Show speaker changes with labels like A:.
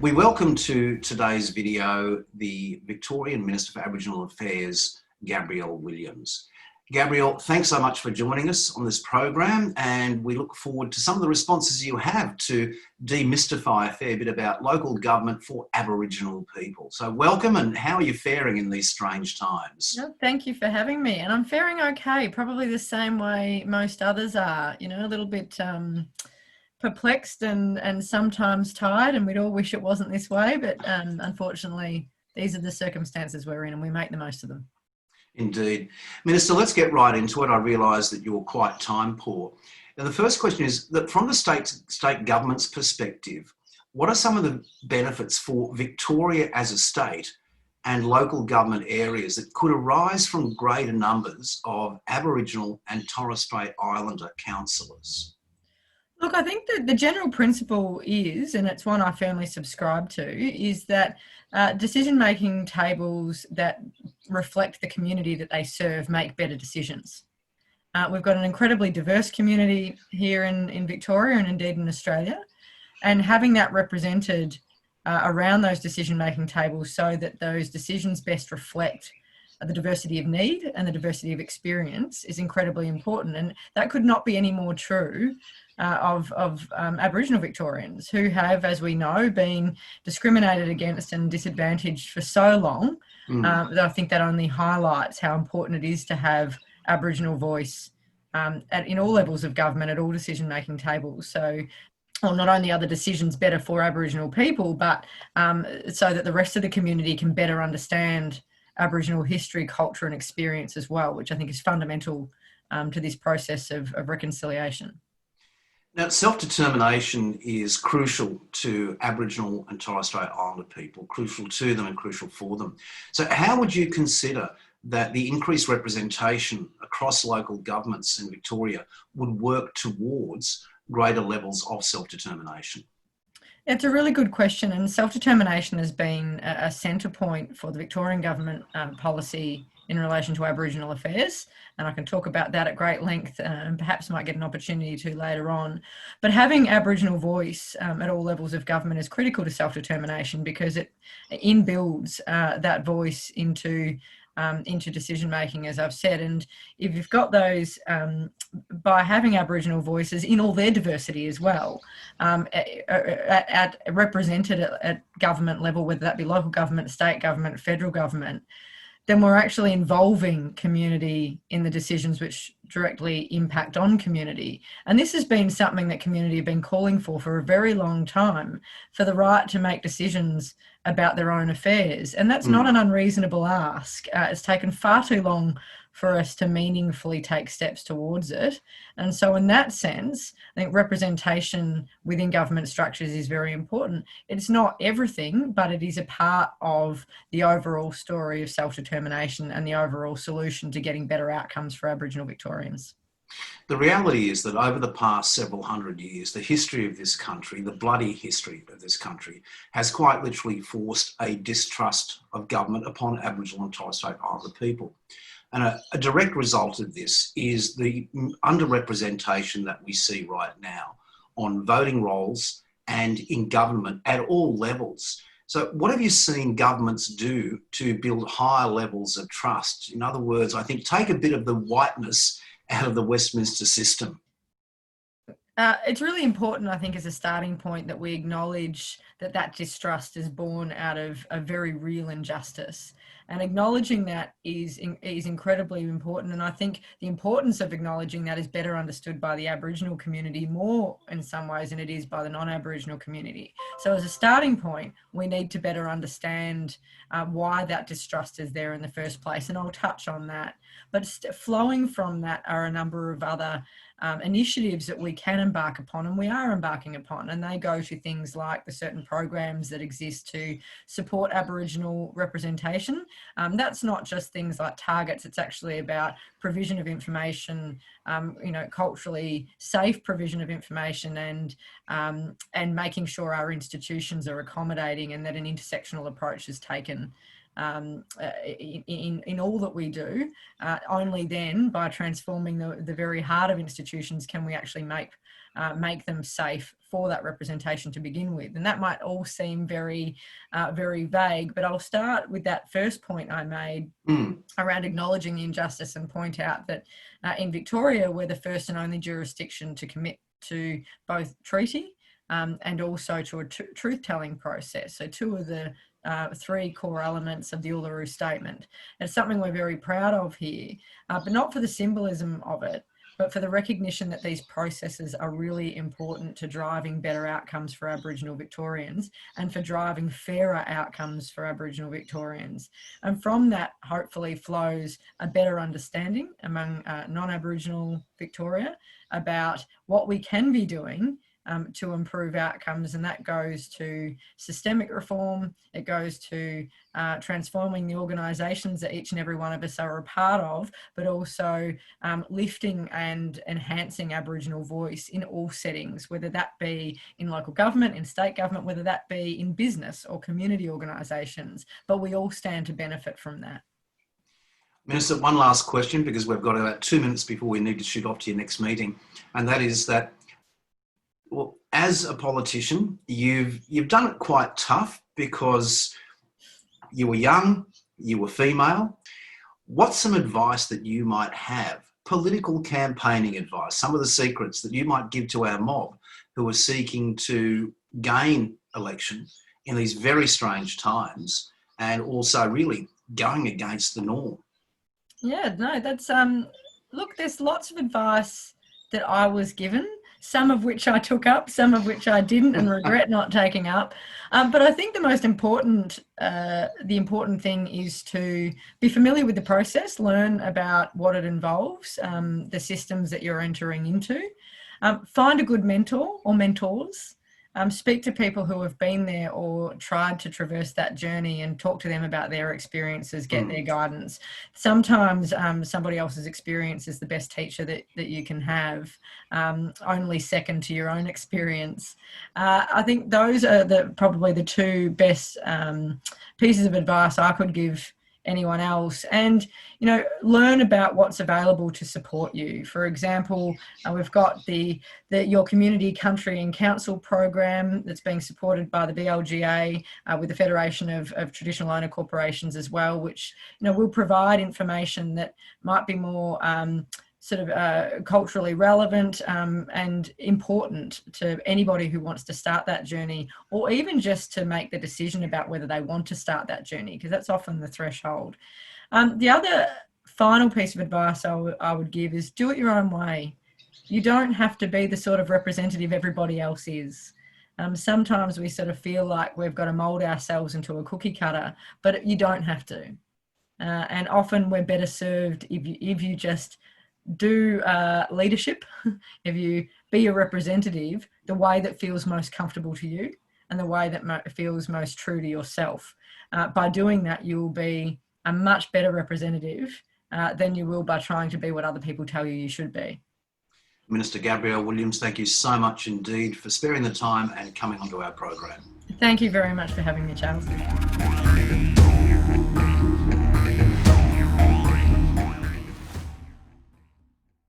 A: We welcome to today's video the Victorian Minister for Aboriginal Affairs, Gabrielle Williams. Gabrielle, thanks so much for joining us on this program, and we look forward to some of the responses you have to demystify a fair bit about local government for Aboriginal people. So welcome, and how are you faring in these strange times?
B: No, thank you for having me, and I'm faring okay, probably the same way most others are, a little bit perplexed and sometimes tired, and we'd all wish it wasn't this way, but unfortunately these are the circumstances we're in and we make the most of them.
A: Indeed. Minister, let's get right into it. I realise that you're quite time poor. Now, the first question is that from the state government's perspective, what are some of the benefits for Victoria as a state and local government areas that could arise from greater numbers of Aboriginal and Torres Strait Islander councillors?
B: Look, I think that the general principle is, and it's one I firmly subscribe to, is that decision-making tables that reflect the community that they serve make better decisions. We've got an incredibly diverse community here in Victoria and indeed in Australia, and having that represented around those decision-making tables so that those decisions best reflect the diversity of need and the diversity of experience is incredibly important. And that could not be any more true of Aboriginal Victorians who have, as we know, been discriminated against and disadvantaged for so long that I think that only highlights how important it is to have Aboriginal voice in all levels of government, at all decision-making tables. So, well, not only are the decisions better for Aboriginal people, but so that the rest of the community can better understand Aboriginal history, culture and experience as well, which I think is fundamental to this process of reconciliation.
A: Now, self-determination is crucial to Aboriginal and Torres Strait Islander people, crucial to them and crucial for them. So how would you consider that the increased representation across local governments in Victoria would work towards greater levels of self-determination?
B: It's a really good question, and self-determination has been a centre point for the Victorian government policy in relation to Aboriginal affairs, and I can talk about that at great length and perhaps might get an opportunity to later on. But having Aboriginal voice at all levels of government is critical to self-determination because it inbuilds that voice into decision making, as I've said. And if you've got those, by having Aboriginal voices in all their diversity as well, represented at government level, whether that be local government, state government, federal government, then we're actually involving community in the decisions which directly impact on community. And this has been something that community have been calling for a very long time, for the right to make decisions about their own affairs. And that's not an unreasonable ask. It's taken far too long for us to meaningfully take steps towards it. And so in that sense, I think representation within government structures is very important. It's not everything, but it is a part of the overall story of self-determination and the overall solution to getting better outcomes for Aboriginal Victorians.
A: The reality is that over the past several hundred years, the history of this country, the bloody history of this country, has quite literally forced a distrust of government upon Aboriginal and Torres Strait Islander people. And a direct result of this is the underrepresentation that we see right now on voting rolls and in government at all levels. So what have you seen governments do to build higher levels of trust? In other words, I think take a bit of the whiteness out of the Westminster system.
B: It's really important, I think, as a starting point, that we acknowledge that distrust is born out of a very real injustice. And acknowledging that is incredibly important. And I think the importance of acknowledging that is better understood by the Aboriginal community more in some ways than it is by the non-Aboriginal community. So as a starting point, we need to better understand why that distrust is there in the first place. And I'll touch on that. But flowing from that are a number of other initiatives that we can embark upon, and we are embarking upon, and they go to things like the certain programs that exist to support Aboriginal representation. That's not just things like targets, it's actually about provision of information, culturally safe provision of information, and making sure our institutions are accommodating and that an intersectional approach is taken in all that we do. Only then, by transforming the very heart of institutions, can we actually make them safe for that representation to begin with. And that might all seem very, very vague, but I'll start with that first point I made around acknowledging the injustice and point out that in Victoria, we're the first and only jurisdiction to commit to both treaty and also to a truth-telling process. So two of the three core elements of the Uluru Statement. It's something we're very proud of here, but not for the symbolism of it, but for the recognition that these processes are really important to driving better outcomes for Aboriginal Victorians and for driving fairer outcomes for Aboriginal Victorians. And from that, hopefully, flows a better understanding among non-Aboriginal Victoria about what we can be doing to improve outcomes, and that goes to systemic reform. It goes to transforming the organisations that each and every one of us are a part of, but also lifting and enhancing Aboriginal voice in all settings, whether that be in local government, in state government, whether that be in business or community organisations. But we all stand to benefit from that.
A: Minister, one last question, because we've got about 2 minutes before we need to shoot off to your next meeting, and that is that, well, as a politician, you've done it quite tough because you were young, you were female. What's some advice that you might have, political campaigning advice, some of the secrets that you might give to our mob who are seeking to gain election in these very strange times and also really going against the norm?
B: Yeah, no, that's, look, there's lots of advice that I was given, some of which I took up, some of which I didn't and regret not taking up. But I think the most important, thing is to be familiar with the process, learn about what it involves, the systems that you're entering into, find a good mentor or mentors. Speak to people who have been there or tried to traverse that journey and talk to them about their experiences, get their guidance. Sometimes somebody else's experience is the best teacher that you can have, only second to your own experience. I think those are probably the two best pieces of advice I could give anyone else. And learn about what's available to support you. For example, we've got the Your Community, Country and Council program that's being supported by the BLGA with the Federation of Traditional Owner Corporations as well, which will provide information that might be more culturally relevant and important to anybody who wants to start that journey, or even just to make the decision about whether they want to start that journey, because that's often the threshold. The other final piece of advice I would give is do it your own way. You don't have to be the sort of representative everybody else is. Sometimes we sort of feel like we've got to mould ourselves into a cookie cutter, but you don't have to. And often we're better served if you just do leadership, if you be a representative the way that feels most comfortable to you and the way that feels most true to yourself. By doing that, you will be a much better representative than you will by trying to be what other people tell you should be.
A: Minister Gabrielle Williams, thank you so much indeed for sparing the time and coming onto our program.
B: Thank you very much for having me, Charles.